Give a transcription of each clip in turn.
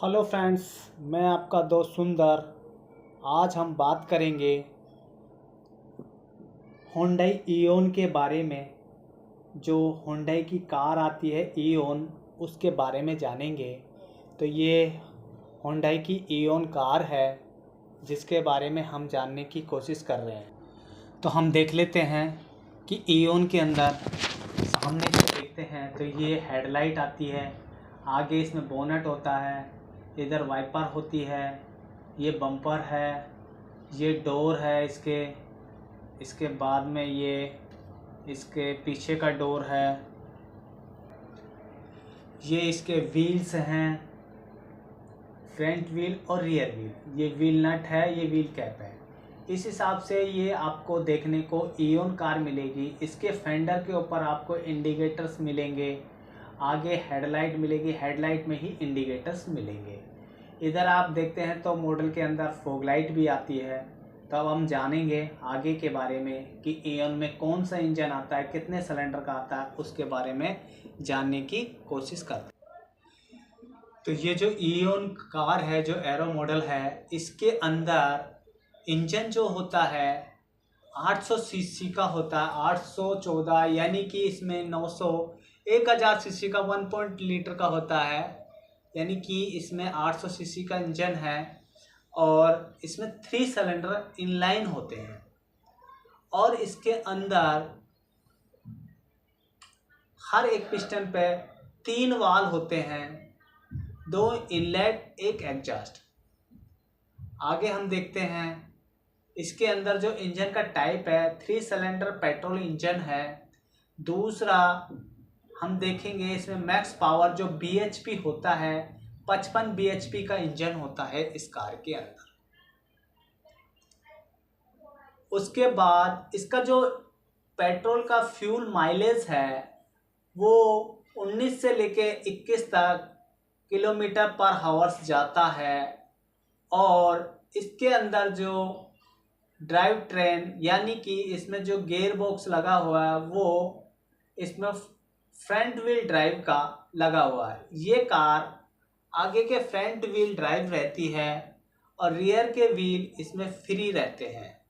Hello friends, मैं आपका दोस्त सुंदर। आज हम बात करेंगे होंडई इओन के बारे में। जो होंडई की कार आती है इओन, उसके बारे में जानेंगे। तो ये होंडई की इओन कार है जिसके बारे में हम जानने की कोशिश कर रहे हैं। तो हम देख लेते हैं कि इओन के अंदर सामने से देखते हैं तो ये हेडलाइट आती है, आगे इसमें बोनट होता है, इधर वाइपर होती है, ये बम्पर है, ये डोर है इसके बाद में ये इसके पीछे का डोर है, ये इसके व्हील्स हैं, फ्रंट व्हील और रियर व्हील, ये व्हील नट है, ये व्हील कैप है। इस हिसाब से ये आपको देखने को इओन कार मिलेगी। इसके फेंडर के ऊपर आपको इंडिकेटर्स मिलेंगे, आगे हेडलाइट मिलेगी, हेडलाइट में ही इंडिकेटर्स मिलेंगे। इधर आप देखते हैं तो मॉडल के अंदर फॉग लाइट भी आती है। तो अब हम जानेंगे आगे के बारे में कि इओन में कौन सा इंजन आता है, कितने सिलेंडर का आता है, उसके बारे में जानने की कोशिश करते हैं। तो ये जो इओन कार है, जो एरो मॉडल है, इसके अंदर इंजन जो होता है 800 सीसी का होता है, 814, यानी कि इसमें 900 1000 सीसी का 1 लीटर का होता है, यानी कि इसमें 800 सीसी का इंजन है। और इसमें 3 सिलेंडर इनलाइन होते हैं और इसके अंदर हर एक पिस्टन पे 3 वाल्व होते हैं, 2 इनलेट, 1 एग्जॉस्ट। आगे हम देखते हैं इसके अंदर जो इंजन का टाइप है 3 सिलेंडर पेट्रोल इंजन है। दूसरा हम देखेंगे इसमें मैक्स पावर जो बीएचपी होता है 55 बीएचपी का इंजन होता है इस कार के अंदर। उसके बाद इसका जो पेट्रोल का फ्यूल माइलेज है वो 19 से लेके 21 तक किलोमीटर पर हावर्स जाता है। और इसके अंदर जो ड्राइव ट्रेन, यानी कि इसमें जो गियर बॉक्स लगा हुआ है वो इसमें फ्रंट व्हील ड्राइव का लगा हुआ है। ये कार आगे के फ्रंट व्हील ड्राइव रहती है और रियर के व्हील इसमें फ्री रहते हैं।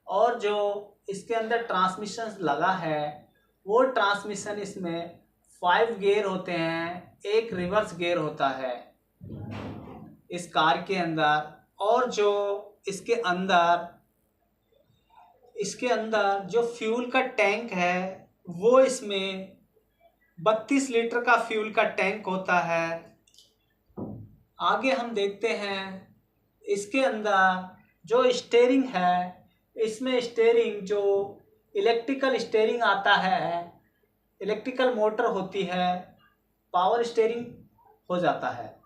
और जो इसके अंदर ट्रांसमिशन लगा है वो ट्रांसमिशन इसमें 5 गियर होते हैं, 1 रिवर्स गियर होता है इस कार के अंदर। और जो इसके अंदर जो फ्यूल का टैंक है वो इसमें 32 लीटर का फ्यूल का टैंक होता है। आगे हम देखते हैं इसके अंदर जो स्टीयरिंग है, इसमें स्टीयरिंग जो इलेक्ट्रिकल स्टीयरिंग आता है, इलेक्ट्रिकल मोटर होती है, पावर स्टीयरिंग हो जाता है।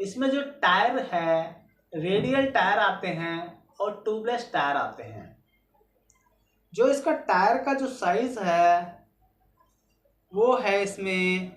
इसमें जो टायर है रेडियल टायर आते हैं और ट्यूबलेस टायर आते हैं। जो इसका टायर का जो साइज है वो है इसमें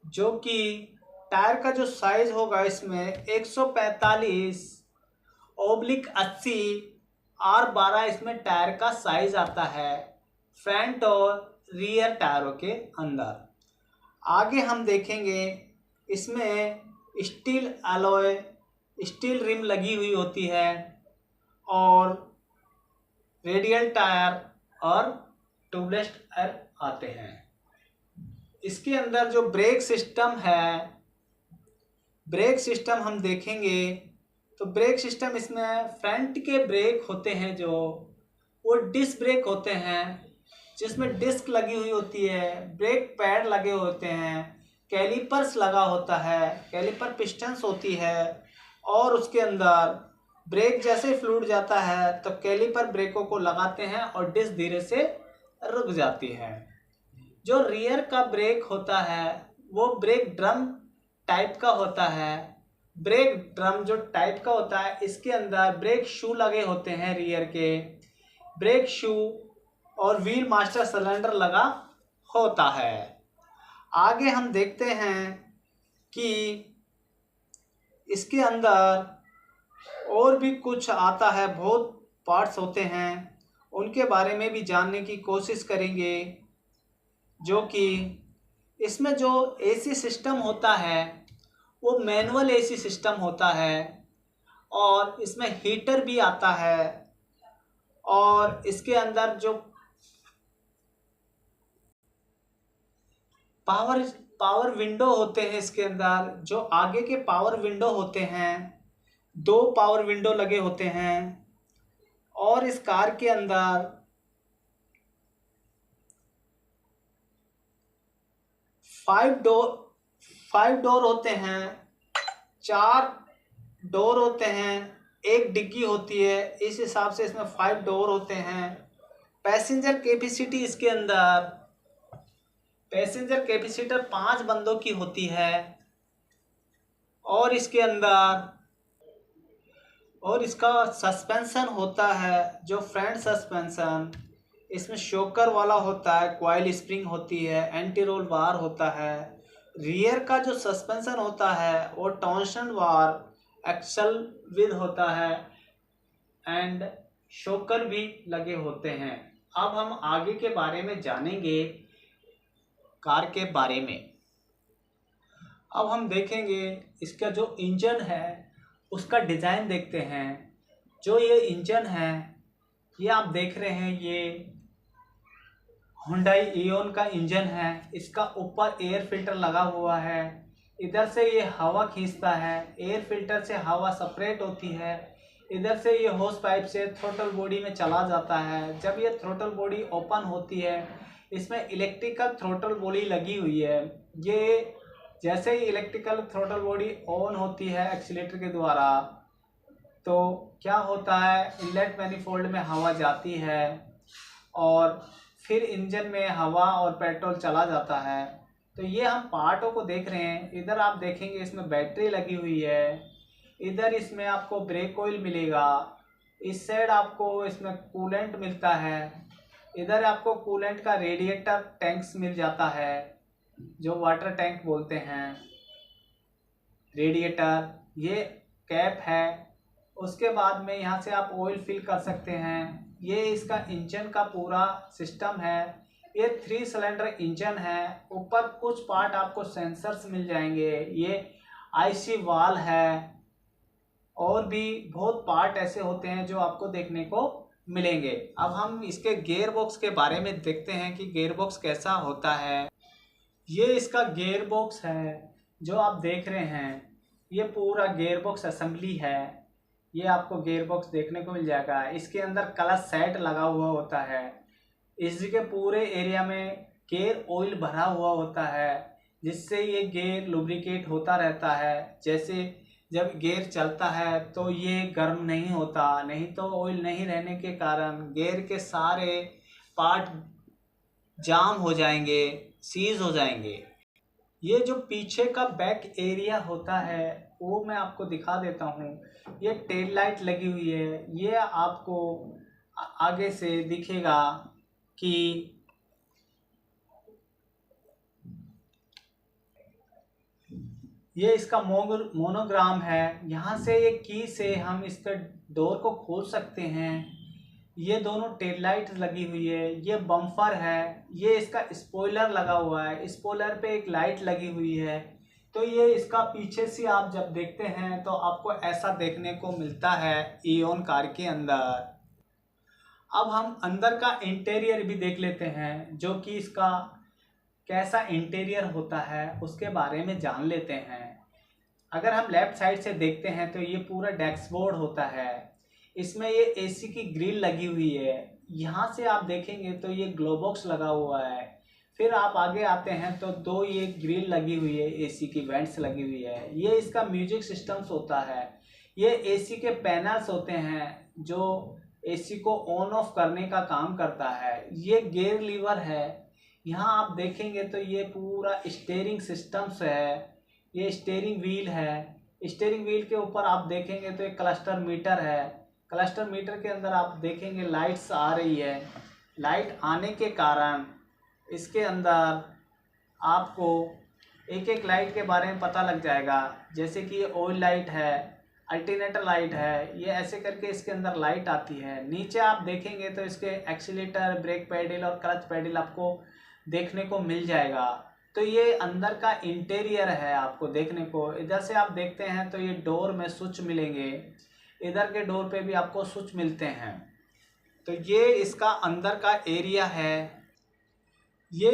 145/80 R12 इसमें टायर का साइज आता है फ्रंट और रियर टायरों के अंदर। आगे हम देखेंगे इसमें स्टील अलॉय, स्टील रिम लगी हुई होती है और रेडियल टायर और ट्यूबलेस टायर आते हैं। इसके अंदर जो ब्रेक सिस्टम है, ब्रेक सिस्टम हम देखेंगे तो ब्रेक सिस्टम इसमें फ्रंट के ब्रेक होते हैं जो वो डिस्क ब्रेक होते हैं, जिसमें डिस्क लगी हुई होती है, ब्रेक पैड लगे होते हैं, कैलिपर्स लगा होता है, कैलिपर पिस्टन्स होती है। और उसके अंदर ब्रेक जैसे फ्लूट जाता है तो कैलिपर ब्रेकों को लगाते हैं और डिस्क धीरे से रुक जाती है। जो रियर का ब्रेक होता है वो ब्रेक ड्रम टाइप का होता है। ब्रेक ड्रम जो टाइप का होता है इसके अंदर ब्रेक शू लगे होते हैं, रियर के ब्रेक शू और व्हील मास्टर सिलेंडर लगा होता है। आगे हम देखते हैं कि इसके अंदर और भी कुछ आता है, बहुत पार्ट्स होते हैं, उनके बारे में भी जानने की कोशिश करेंगे। जो कि इसमें जो एसी सिस्टम होता है वो मैनुअल एसी सिस्टम होता है, और इसमें हीटर भी आता है, और इसके अंदर जो पावर पावर विंडो होते हैं, इसके अंदर जो आगे के पावर विंडो होते हैं, 2 पावर विंडो लगे होते हैं। और इस कार के अंदर 5 डोर होते हैं, 4 डोर होते हैं, एक डिग्गी होती है। इस हिसाब से इसमें 5 डोर होते हैं। पैसेंजर कैपेसिटी इसके अंदर पैसेंजर कैपेसिटर 5 बंदों की होती है। और इसके अंदर और इसका सस्पेंशन होता है जो फ्रंट सस्पेंशन, इसमें शॉकर वाला होता है, कॉइल स्प्रिंग होती है, एंटी रोल बार होता है। रियर का जो सस्पेंशन होता है वो टॉर्शन बार एक्सल विद होता है, एंड शॉकर भी लगे होते हैं। अब हम आगे के बारे में जानेंगे, कार के बारे में। अब हम देखेंगे इसका जो इंजन है उसका डिज़ाइन देखते हैं। जो ये इंजन है, ये आप देख रहे हैं, ये हुंडई इओन का इंजन है। इसका ऊपर एयर फिल्टर लगा हुआ है, इधर से ये हवा खींचता है, एयर फिल्टर से हवा सेपरेट होती है, इधर से ये होस पाइप से थ्रोटल बॉडी में चला जाता है। जब ये थ्रोटल बॉडी ओपन होती है, इसमें इलेक्ट्रिकल थ्रोटल बॉडी लगी हुई है। ये जैसे ही इलेक्ट्रिकल थ्रोटल बॉडी ऑन होती है एक्सीलेटर के द्वारा, तो क्या होता है, इनलेट मैनिफोल्ड में हवा जाती है और फिर इंजन में हवा और पेट्रोल चला जाता है। तो ये हम पार्टों को देख रहे हैं। इधर आप देखेंगे इसमें बैटरी लगी हुई है, इधर इसमें आपको ब्रेक ऑयल मिलेगा, इस साइड आपको इसमें कूलेंट मिलता है, इधर आपको कूलेंट का रेडिएटर टैंक्स मिल जाता है, जो वाटर टैंक बोलते हैं, रेडिएटर, ये कैप है। उसके बाद में यहाँ से आप ऑयल फिल कर सकते हैं। ये इसका इंजन का पूरा सिस्टम है। ये 3 सिलेंडर इंजन है। ऊपर कुछ पार्ट आपको सेंसर्स मिल जाएंगे, ये आईसी वाल है, और भी बहुत पार्ट ऐसे होते हैं जो आपको देखने को मिलेंगे। अब हम इसके गियर बॉक्स के बारे में देखते हैं कि गियर बॉक्स कैसा होता है। ये इसका गियर बॉक्स है जो आप देख रहे हैं, ये पूरा गियर बॉक्स असेंबली है। ये आपको गियर बॉक्स देखने को मिल जाएगा। इसके अंदर क्लच सेट लगा हुआ होता है। इसके पूरे एरिया में गियर ऑयल भरा हुआ होता है, जिससे ये गियर लुब्रिकेट होता रहता है। जैसे जब गियर चलता है तो ये गर्म नहीं होता, नहीं तो ऑयल नहीं रहने के कारण गियर के सारे पार्ट जाम हो जाएंगे, सीज हो जाएंगे। ये जो पीछे का बैक एरिया होता है वो मैं आपको दिखा देता हूँ। ये टेल लाइट लगी हुई है, ये आपको आगे से दिखेगा कि ये इसका मोनोग्राम है। यहाँ से ये की से हम इसके डोर को खोल सकते हैं। ये दोनों टेल लाइट लगी हुई है, ये बम्पर है, ये इसका स्पॉइलर लगा हुआ है, स्पॉइलर पे एक लाइट लगी हुई है। तो ये इसका पीछे से आप जब देखते हैं तो आपको ऐसा देखने को मिलता है इओन कार के अंदर। अब हम अंदर का इंटीरियर भी देख लेते हैं, जो कि इसका कैसा इंटीरियर होता है उसके बारे में जान लेते हैं। अगर हम लेफ्ट साइड से देखते हैं तो ये पूरा डैशबोर्ड होता है। इसमें ये एसी की ग्रिल लगी हुई है। यहाँ से आप देखेंगे तो ये ग्लोबॉक्स लगा हुआ है। फिर आप आगे आते हैं तो 2 ये ग्रिल लगी हुई है, एसी की वेंट्स लगी हुई है। ये इसका म्यूजिक सिस्टम्स होता है। ये एसी के पैनल्स होते हैं जो एसी को ऑन ऑफ करने का काम करता है। ये गियर लीवर है। यहाँ आप देखेंगे तो ये पूरा स्टीयरिंग सिस्टम्स है, ये स्टीयरिंग व्हील है। स्टीयरिंग व्हील के ऊपर आप देखेंगे तो एक क्लस्टर मीटर है। क्लस्टर मीटर के अंदर आप देखेंगे लाइट्स आ रही है। लाइट आने के कारण इसके अंदर आपको एक एक लाइट के बारे में पता लग जाएगा। जैसे कि ये ऑयल लाइट है, अल्टरनेटर लाइट है, ये ऐसे करके इसके अंदर लाइट आती है। नीचे आप देखेंगे तो इसके एक्सीलेटर, ब्रेक पैडल और क्लच पैडल आपको देखने को मिल जाएगा। तो ये अंदर का इंटीरियर है आपको देखने को। इधर से आप देखते हैं तो ये डोर में स्विच मिलेंगे, इधर के डोर पे भी आपको स्विच मिलते हैं। तो ये इसका अंदर का एरिया है। ये